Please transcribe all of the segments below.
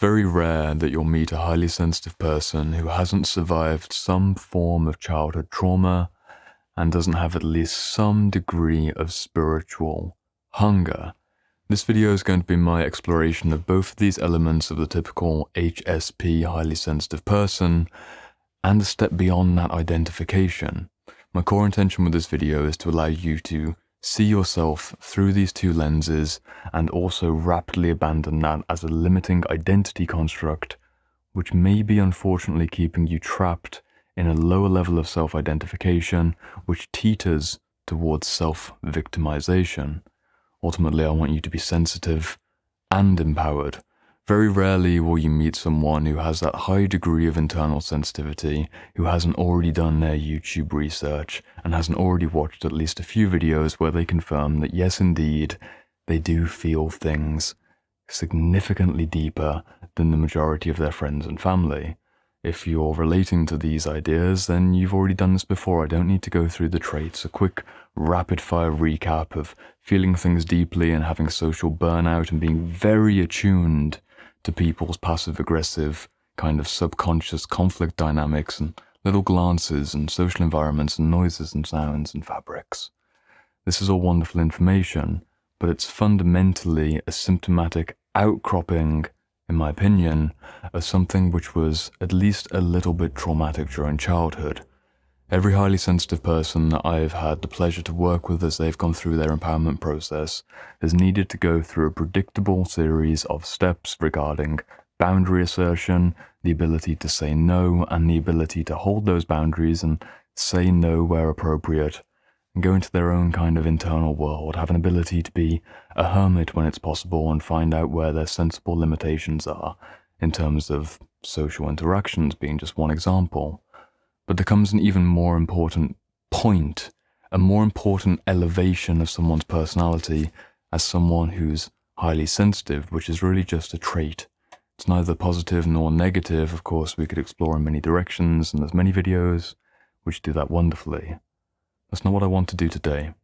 very rare that you'll meet a highly sensitive person who hasn't survived some form of childhood trauma and doesn't have at least some degree of spiritual hunger. This video is going to be my exploration of both of these elements of the typical HSP, highly sensitive person, and a step beyond that identification. My core intention with this video is to allow you to see yourself through these two lenses and also rapidly abandon that as a limiting identity construct, which may be unfortunately keeping you trapped in a lower level of self-identification, which teeters towards self-victimization. Ultimately, I want you to be sensitive and empowered. Very rarely will you meet someone who has that high degree of internal sensitivity, who hasn't already done their YouTube research and hasn't already watched at least a few videos where they confirm that yes, indeed, they do feel things significantly deeper than the majority of their friends and family. If you're relating to these ideas, then you've already done this before. I don't need to go through the traits. A quick rapid-fire recap of feeling things deeply and having social burnout and being very attuned to people's passive-aggressive kind of subconscious conflict dynamics and little glances and social environments and noises and sounds and fabrics. This is all wonderful information, but it's fundamentally a symptomatic outcropping, in my opinion, of something which was at least a little bit traumatic during childhood. Every highly sensitive person that I've had the pleasure to work with as they've gone through their empowerment process has needed to go through a predictable series of steps regarding boundary assertion, the ability to say no, and the ability to hold those boundaries and say no where appropriate, and go into their own kind of internal world, have an ability to be a hermit when it's possible and find out where their sensible limitations are, in terms of social interactions being just one example. But there comes an even more important point, a more important elevation of someone's personality as someone who's highly sensitive, which is really just a trait. It's neither positive nor negative. Of course, we could explore in many directions, and there's many videos which do that wonderfully. That's not what I want to do today.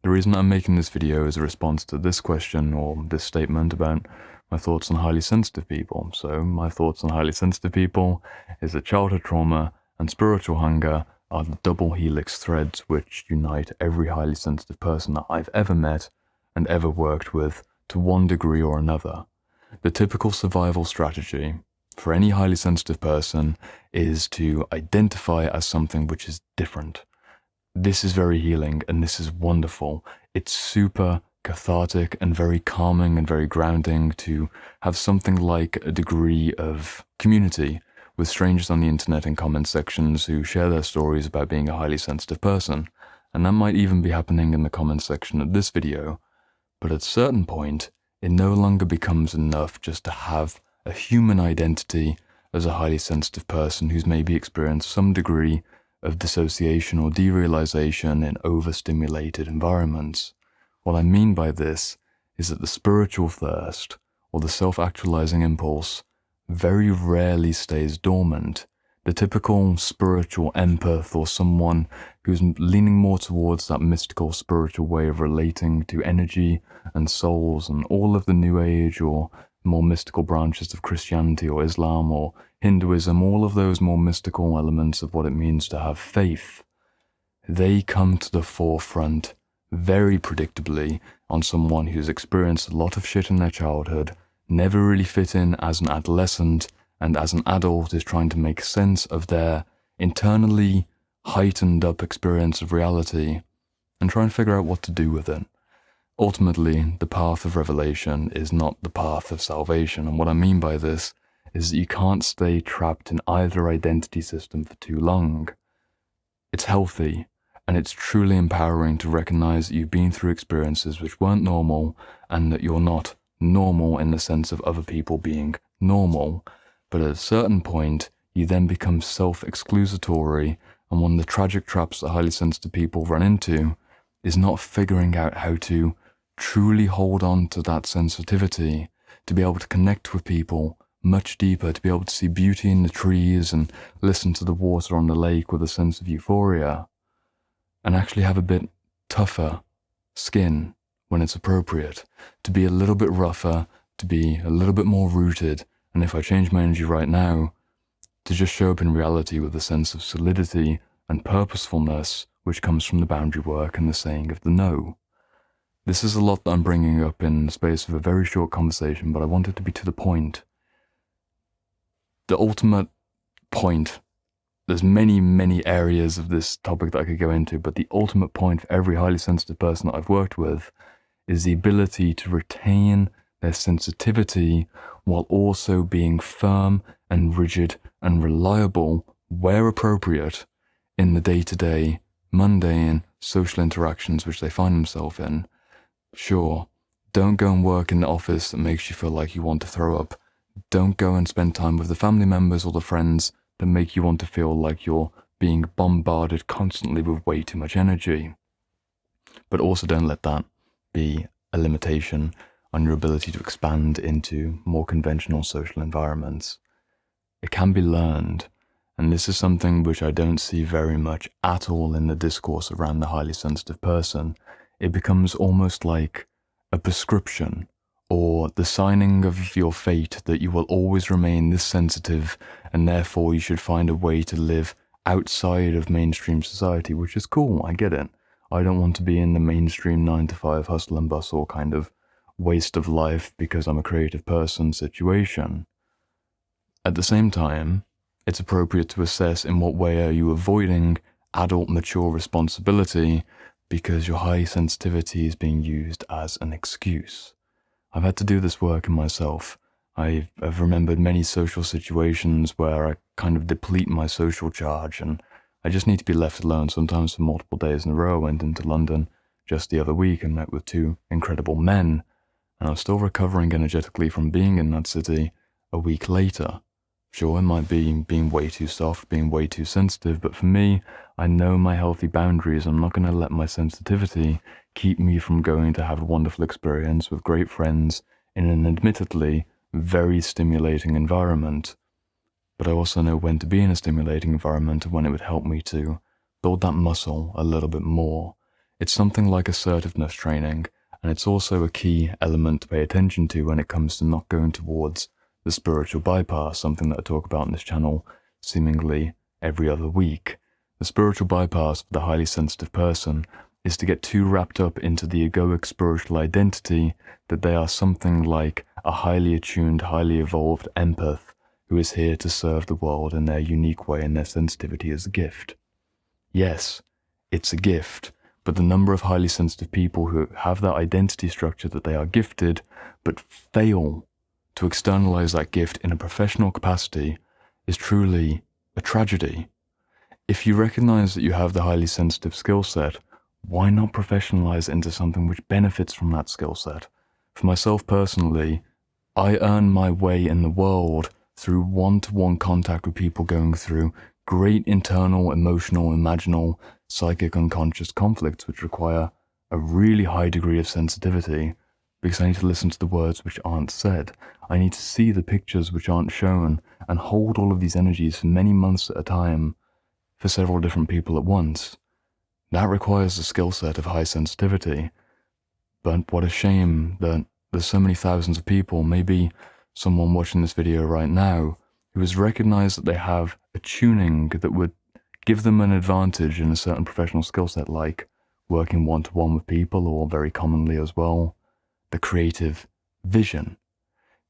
The reason I'm making this video is a response to this question or this statement about my thoughts on highly sensitive people. So my thoughts on highly sensitive people is that childhood trauma and spiritual hunger are the double helix threads which unite every highly sensitive person that I've ever met and ever worked with to one degree or another. The typical survival strategy for any highly sensitive person is to identify as something which is different. This is very healing and this is wonderful. It's super cathartic and very calming and very grounding to have something like a degree of community with strangers on the internet in comment sections who share their stories about being a highly sensitive person. And that might even be happening in the comment section of this video. But at a certain point, it no longer becomes enough just to have a human identity as a highly sensitive person who's maybe experienced some degree of dissociation or derealization in overstimulated environments. What I mean by this is that the spiritual thirst or the self-actualizing impulse very rarely stays dormant. The typical spiritual empath or someone who's leaning more towards that mystical spiritual way of relating to energy and souls and all of the New Age or more mystical branches of Christianity or Islam or Hinduism, all of those more mystical elements of what it means to have faith, they come to the forefront very predictably on someone who's experienced a lot of shit in their childhood, never really fit in as an adolescent, and as an adult is trying to make sense of their internally heightened up experience of reality and try and figure out what to do with it. Ultimately, the path of revelation is not the path of salvation, and what I mean by this is that you can't stay trapped in either identity system for too long. It's healthy, and it's truly empowering to recognize that you've been through experiences which weren't normal, and that you're not normal in the sense of other people being normal, but at a certain point you then become self-exclusatory, and one of the tragic traps that highly sensitive people run into is not figuring out how to truly hold on to that sensitivity, to be able to connect with people much deeper, to be able to see beauty in the trees and listen to the water on the lake with a sense of euphoria, and actually have a bit tougher skin when it's appropriate, to be a little bit rougher, to be a little bit more rooted, And if I change my energy right now to just show up in reality with a sense of solidity and purposefulness, which comes from the boundary work and the saying of the no. This is a lot that I'm bringing up in the space of a very short conversation, but I want it to be to the point. The ultimate point, there's many, many areas of this topic that I could go into, but the ultimate point for every highly sensitive person that I've worked with is the ability to retain their sensitivity while also being firm and rigid and reliable where appropriate in the day-to-day, mundane social interactions which they find themselves in. Sure, don't go and work in the office that makes you feel like you want to throw up. Don't go and spend time with the family members or the friends that make you want to feel like you're being bombarded constantly with way too much energy. But also don't let that be a limitation on your ability to expand into more conventional social environments. It can be learned, and this is something which I don't see very much at all in the discourse around the highly sensitive person. It becomes almost like a prescription or the signing of your fate that you will always remain this sensitive, and therefore you should find a way to live outside of mainstream society, which is cool, I get it. I don't want to be in the mainstream 9-to-5 hustle and bustle kind of waste of life because I'm a creative person situation. At the same time, it's appropriate to assess in what way are you avoiding adult mature responsibility because your high sensitivity is being used as an excuse. I've had to do this work in myself. I've remembered many social situations where I kind of deplete my social charge and I just need to be left alone, sometimes for multiple days in a row. I went into London just the other week and met with two incredible men, and I'm still recovering energetically from being in that city a week later. Sure, it might be being way too soft, being way too sensitive, but for me, I know my healthy boundaries. I'm not going to let my sensitivity keep me from going to have a wonderful experience with great friends in an admittedly very stimulating environment. But I also know when to be in a stimulating environment and when it would help me to build that muscle a little bit more. It's something like assertiveness training, and it's also a key element to pay attention to when it comes to not going towards the spiritual bypass, something that I talk about on this channel seemingly every other week. The spiritual bypass for the highly sensitive person is to get too wrapped up into the egoic spiritual identity that they are something like a highly attuned, highly evolved empath who is here to serve the world in their unique way, and their sensitivity is a gift. Yes, it's a gift, but the number of highly sensitive people who have that identity structure that they are gifted but fail to externalize that gift in a professional capacity is truly a tragedy. If you recognize that you have the highly sensitive skill set, why not professionalize into something which benefits from that skill set? For myself personally, I earn my way in the world through one-to-one contact with people going through great internal, emotional, imaginal, psychic, unconscious conflicts which require a really high degree of sensitivity, because I need to listen to the words which aren't said. I need to see the pictures which aren't shown and hold all of these energies for many months at a time for several different people at once. That requires a skill set of high sensitivity. But what a shame that there's so many thousands of people, maybe someone watching this video right now, who has recognized that they have a tuning that would give them an advantage in a certain professional skill set, like working one-to-one with people, or very commonly as well, the creative vision.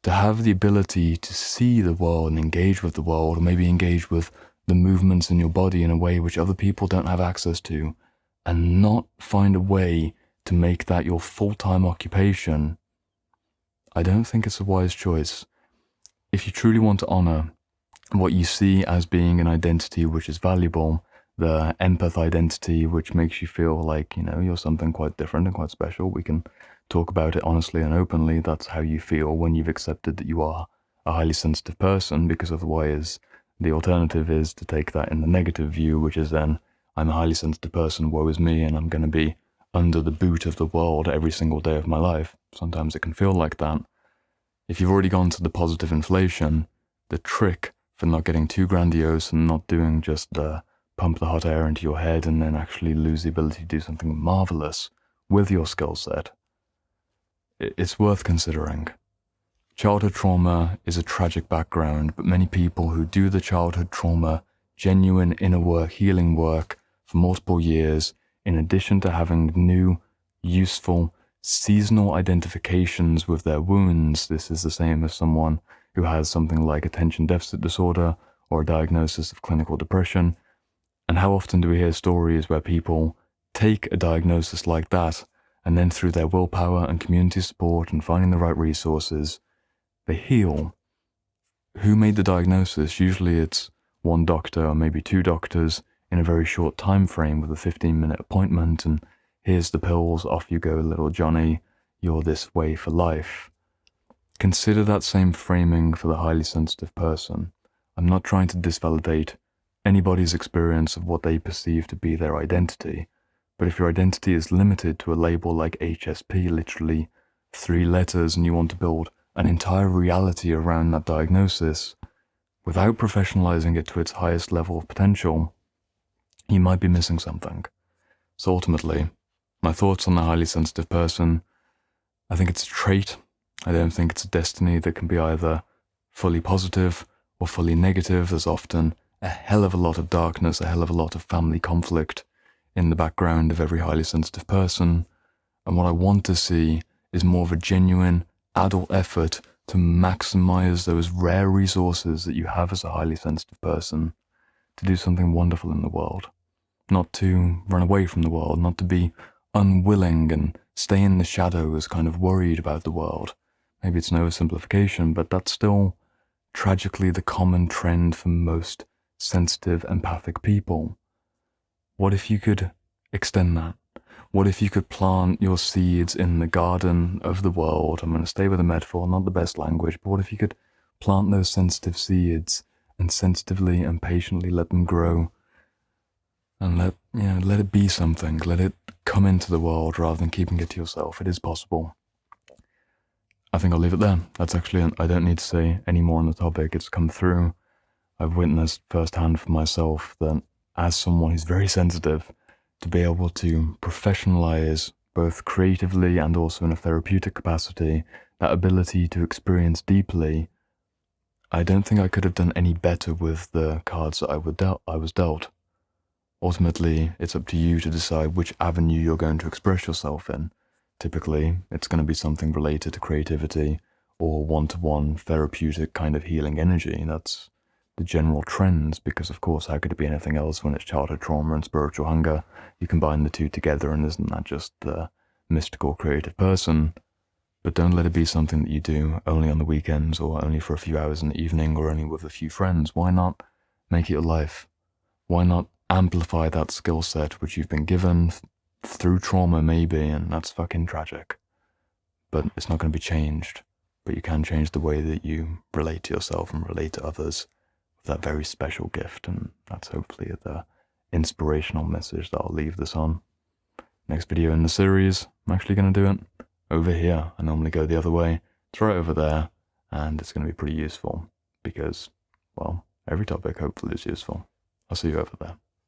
To have the ability to see the world and engage with the world, or maybe engage with the movements in your body in a way which other people don't have access to, and not find a way to make that your full-time occupation, I don't think it's a wise choice. If you truly want to honor what you see as being an identity which is valuable, the empath identity which makes you feel like, you're something quite different and quite special, we can talk about it honestly and openly. That's how you feel when you've accepted that you are a highly sensitive person, because otherwise the alternative is to take that in the negative view, which is then, I'm a highly sensitive person, woe is me, and I'm going to be under the boot of the world every single day of my life. Sometimes it can feel like that. If you've already gone to the positive inflation, the trick for not getting too grandiose and not doing just pump the hot air into your head and then actually lose the ability to do something marvelous with your skill set, it's worth considering. Childhood trauma is a tragic background, but many people who do the childhood trauma, genuine inner work, healing work for multiple years, in addition to having new, useful, seasonal identifications with their wounds. This is the same as someone who has something like attention deficit disorder or a diagnosis of clinical depression. And how often do we hear stories where people take a diagnosis like that and then through their willpower and community support and finding the right resources, they heal? Who made the diagnosis? Usually it's one doctor or maybe two doctors in a very short time frame with a 15-minute appointment, and here's the pills, off you go, little Johnny, you're this way for life. Consider that same framing for the highly sensitive person. I'm not trying to disvalidate anybody's experience of what they perceive to be their identity, but if your identity is limited to a label like HSP, literally 3 letters, and you want to build an entire reality around that diagnosis without professionalizing it to its highest level of potential, you might be missing something. So ultimately, my thoughts on the highly sensitive person: I think it's a trait. I don't think it's a destiny that can be either fully positive or fully negative. There's often a hell of a lot of darkness, a hell of a lot of family conflict in the background of every highly sensitive person. And what I want to see is more of a genuine adult effort to maximize those rare resources that you have as a highly sensitive person to do something wonderful in the world. Not to run away from the world, not to be unwilling and stay in the shadows, kind of worried about the world. Maybe it's an oversimplification, but that's still tragically the common trend for most sensitive, empathic people. What if you could extend that? What if you could plant your seeds in the garden of the world? I'm going to stay with a metaphor, not the best language, but what if you could plant those sensitive seeds and sensitively and patiently let them grow and let it be something, let it come into the world rather than keeping it to yourself? It is possible. I think I'll leave it there. That's actually, I don't need to say any more on the topic. It's come through. I've witnessed firsthand for myself that as someone who's very sensitive, to be able to professionalize both creatively and also in a therapeutic capacity, that ability to experience deeply, I don't think I could have done any better with the cards that I was dealt. Ultimately, it's up to you to decide which avenue you're going to express yourself in. Typically, it's going to be something related to creativity or one-to-one therapeutic kind of healing energy. That's the general trends, because of course, how could it be anything else when it's childhood trauma and spiritual hunger? You combine the two together, and isn't that just the mystical creative person? But don't let it be something that you do only on the weekends or only for a few hours in the evening or only with a few friends. Why not make it your life? Why not amplify that skill set which you've been given through trauma maybe, and that's fucking tragic. But it's not going to be changed. But you can change the way that you relate to yourself and relate to others with that very special gift, and that's hopefully the inspirational message that I'll leave this on. Next video in the series, I'm actually going to do it over here. I normally go the other way. It's right over there, and it's going to be pretty useful because, well, every topic hopefully is useful. I'll see you over there.